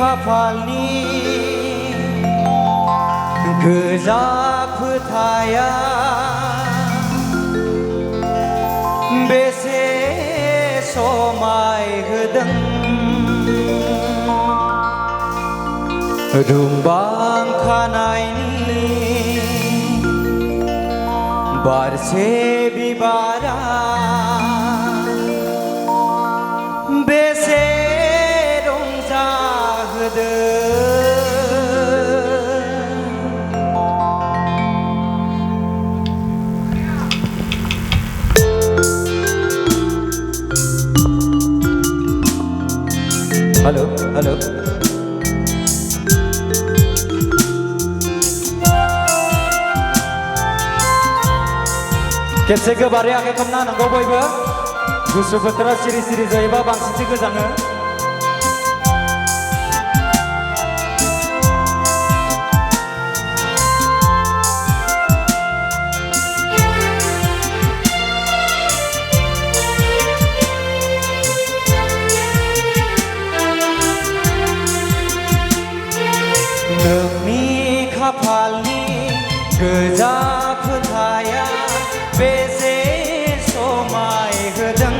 खाफालनि गोजा फोथाया बेसे समाय होदों रुंबां खानायनि बारसे बिबारा बेसे रंजाहोदों हेलो हेलो खेबसे गोबारै आखाइ खबना होनांगौ बयबो गुसु बोथोराव सिरि सिरि जायोबा बांसिनसो गोजाङो नोंनि खाफालनि गोजा फोथाया बेसे समाय होदों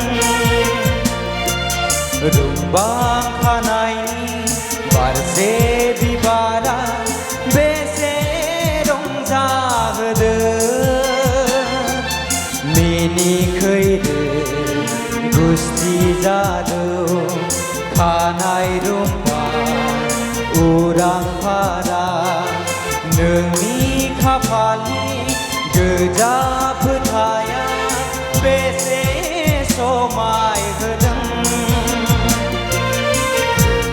रुंबां खानायनि बारसे बिबारा बेसे रंजाहोदों मिनिखैरो गुस्थि जादों खानाय रुंबां उरां फारा नोंनि खाफालनि गोजा फोथाया बेसे समाय होदों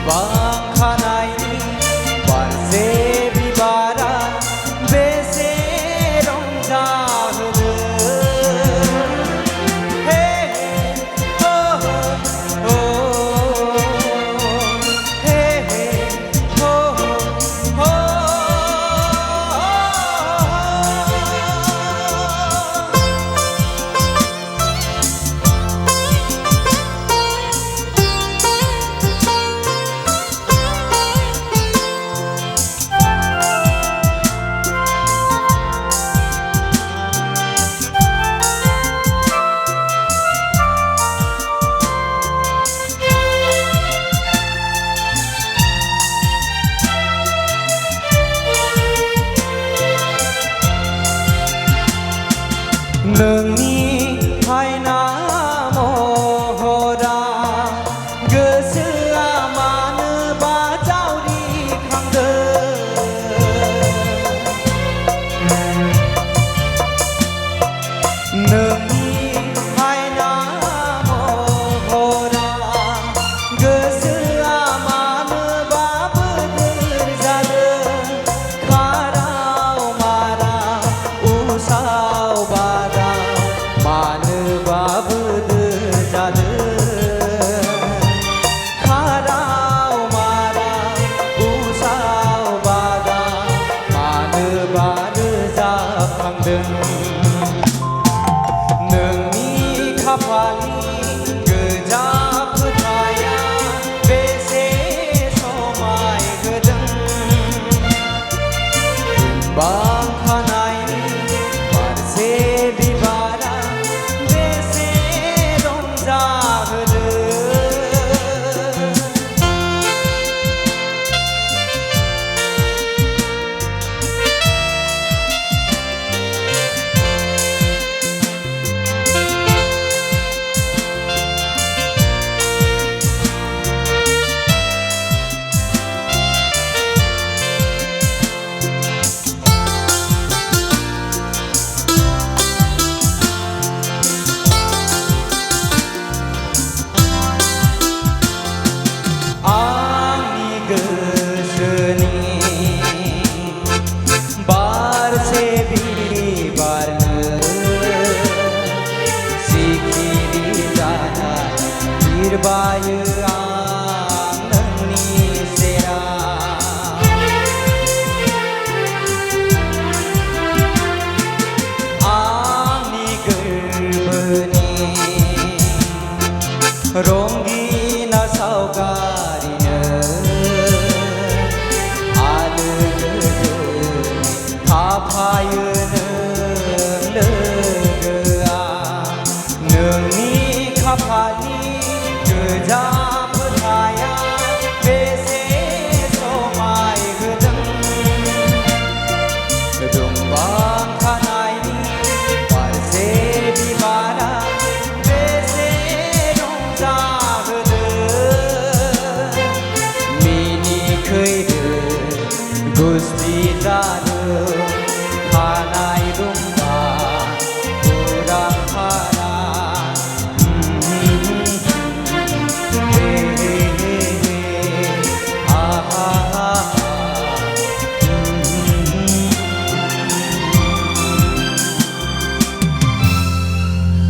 बां खानायनि बारसे बिबारा बेसे रंजाहोदों हे हो हो हे हो हो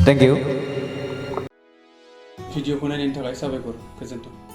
थेंक इउ भिडिअखौ नायनायनि थाखाय साबायखर गोजोन्थों।